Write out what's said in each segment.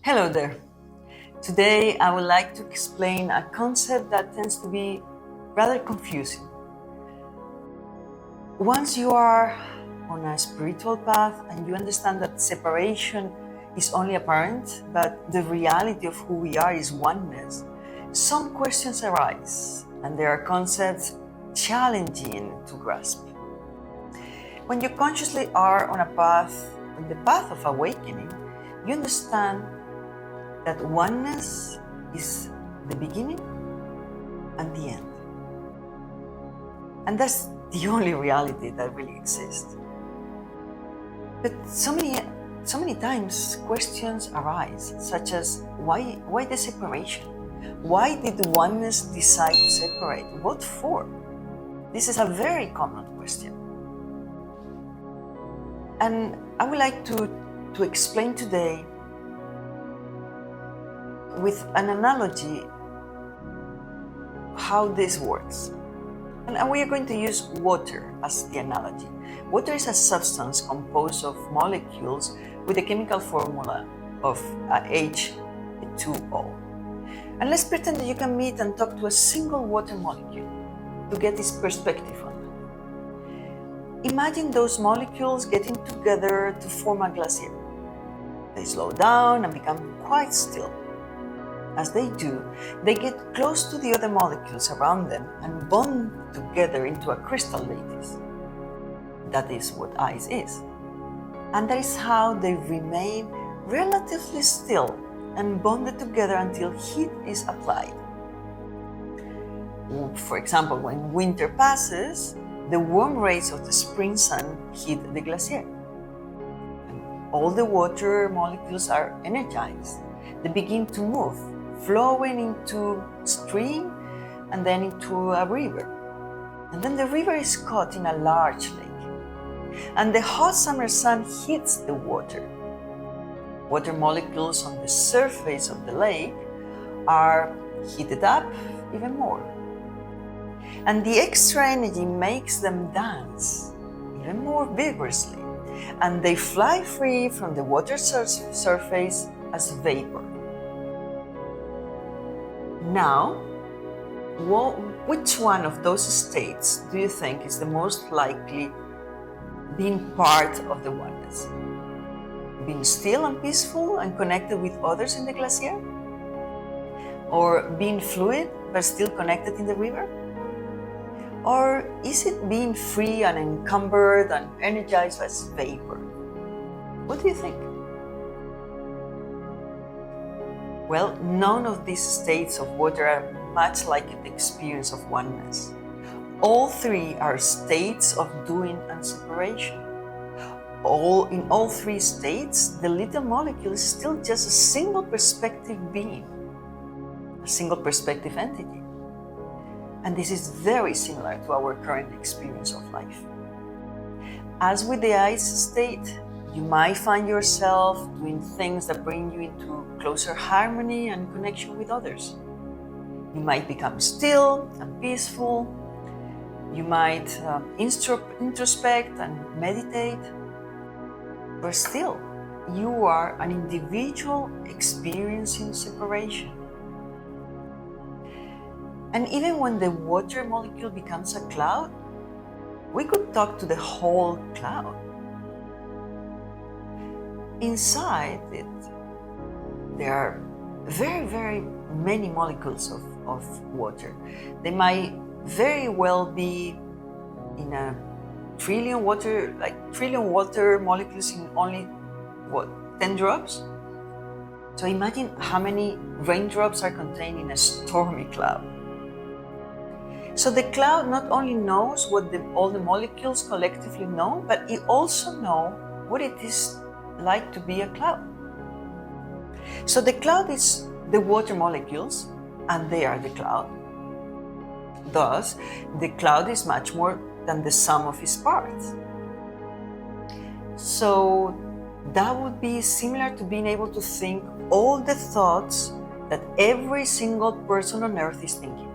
Hello there. Today I would like to explain a concept that tends to be rather confusing. Once you are on a spiritual path and you understand that separation is only apparent, but the reality of who we are is oneness, some questions arise, and there are concepts challenging to grasp. When you consciously are on the path of awakening, you understand that oneness is the beginning and the end. And that's the only reality that really exists. But so many times questions arise, such as why the separation? Why did oneness decide to separate? What for? This is a very common question. And I would like to explain today with an analogy how this works. And we are going to use water as the analogy. Water is a substance composed of molecules with a chemical formula of H2O. And let's pretend that you can meet and talk to a single water molecule to get this perspective on it. Imagine those molecules getting together to form a glacier. They slow down and become quite still. As they do, they get close to the other molecules around them and bond together into a crystal lattice. That is what ice is. And that is how they remain relatively still and bonded together until heat is applied. For example, when winter passes, the warm rays of the spring sun hit the glacier. And all the water molecules are energized. They begin to move, flowing into a stream and then into a river. And then the river is caught in a large lake. And the hot summer sun hits the water. Water molecules on the surface of the lake are heated up even more. And the extra energy makes them dance even more vigorously. And they fly free from the water surface as vapor. Now, which one of those states do you think is the most likely being part of the oneness? Being still and peaceful and connected with others in the glacier? Or being fluid but still connected in the river? Or is it being free and encumbered and energized as vapor? What do you think? Well, none of these states of water are much like the experience of oneness. All three are states of doing and separation. In all three states, the little molecule is still just a single perspective being, a single perspective entity. And this is very similar to our current experience of life. As with the ice state, you might find yourself doing things that bring you into closer harmony and connection with others. You might become still and peaceful. You might introspect and meditate. But still, you are an individual experiencing separation. And even when the water molecule becomes a cloud, we could talk to the whole cloud. Inside it, there are very, very many molecules of water. They might very well be in a trillion water molecules in only 10 drops? So imagine how many raindrops are contained in a stormy cloud. So the cloud not only knows what all the molecules collectively know, but it also knows what it is like to be a cloud. So the cloud is the water molecules, and they are the cloud. Thus, the cloud is much more than the sum of its parts. So that would be similar to being able to think all the thoughts that every single person on earth is thinking.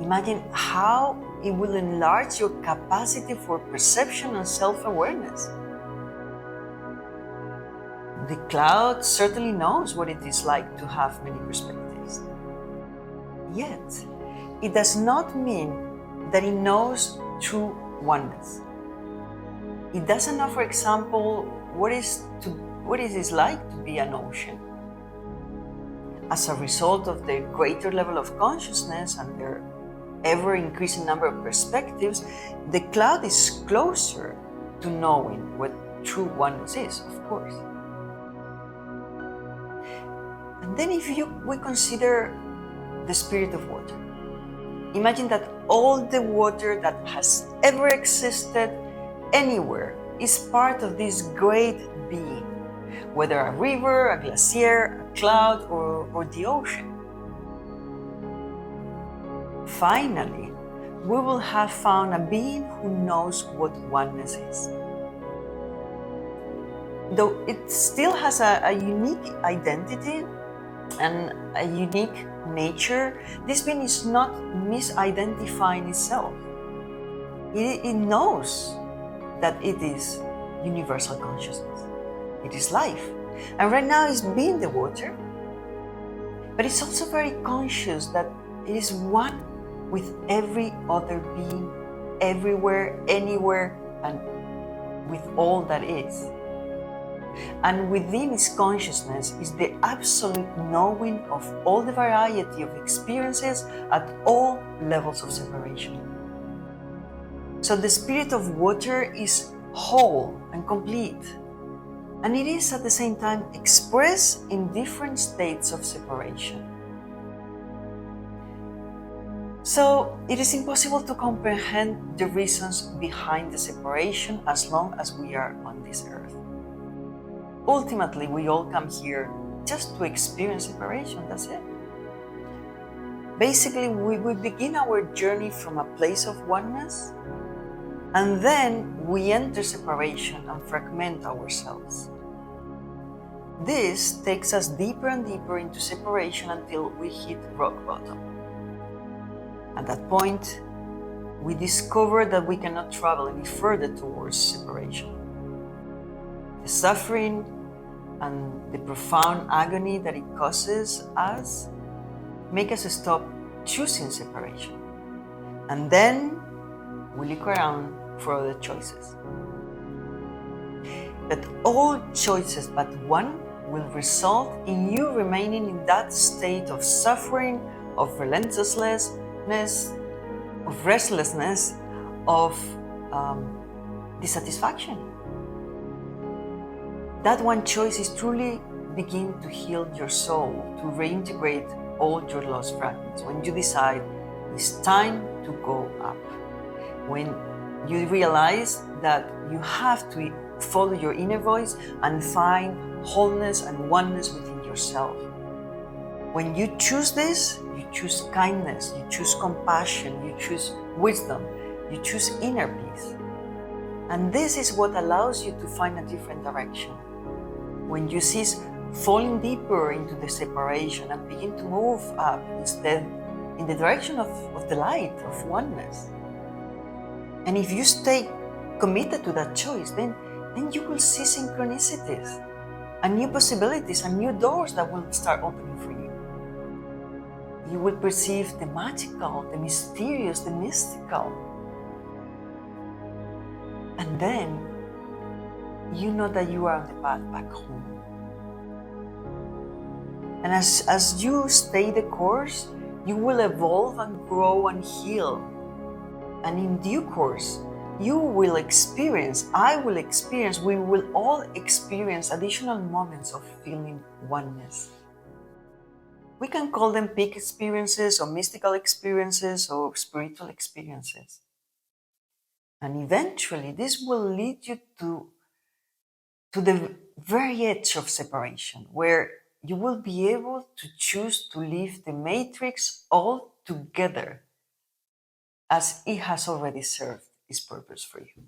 Imagine how it will enlarge your capacity for perception and self-awareness. The cloud certainly knows what it is like to have many perspectives. Yet, it does not mean that it knows true oneness. It doesn't know, for example, what it is like to be an ocean. As a result of their greater level of consciousness and their ever-increasing number of perspectives, the cloud is closer to knowing what true oneness is, of course. And then if we consider the spirit of water, imagine that all the water that has ever existed anywhere is part of this great being, whether a river, a glacier, a cloud, or the ocean. Finally, we will have found a being who knows what oneness is. Though it still has a unique identity and a unique nature, this being is not misidentifying itself. It knows that it is universal consciousness. It is life. And right now it's being the water, but it's also very conscious that it is one with every other being, everywhere, anywhere, and with all that is. And within its consciousness is the absolute knowing of all the variety of experiences at all levels of separation. So the spirit of water is whole and complete, and it is at the same time expressed in different states of separation. So it is impossible to comprehend the reasons behind the separation as long as we are on this earth. Ultimately, we all come here just to experience separation, that's it. Basically, we begin our journey from a place of oneness, and then we enter separation and fragment ourselves. This takes us deeper and deeper into separation until we hit rock bottom. At that point, we discover that we cannot travel any further towards separation. The suffering and the profound agony that it causes us make us stop choosing separation. And then we look around for other choices. But all choices but one will result in you remaining in that state of suffering, of relentlessness, of restlessness, of dissatisfaction. That one choice is truly begin to heal your soul, to reintegrate all your lost fragments. When you decide it's time to go up, when you realize that you have to follow your inner voice and find wholeness and oneness within yourself. When you choose this, you choose kindness, you choose compassion, you choose wisdom, you choose inner peace. And this is what allows you to find a different direction. When you cease falling deeper into the separation and begin to move up instead in the direction of the light, of oneness. And if you stay committed to that choice, then you will see synchronicities and new possibilities and new doors that will start opening for you. You will perceive the magical, the mysterious, the mystical. And then you know that you are on the path back home. And as you stay the course, you will evolve and grow and heal. And in due course, you will experience, I will experience, we will all experience additional moments of feeling oneness. We can call them peak experiences or mystical experiences or spiritual experiences. And eventually, this will lead you to the very edge of separation, where you will be able to choose to leave the matrix altogether, as it has already served its purpose for you.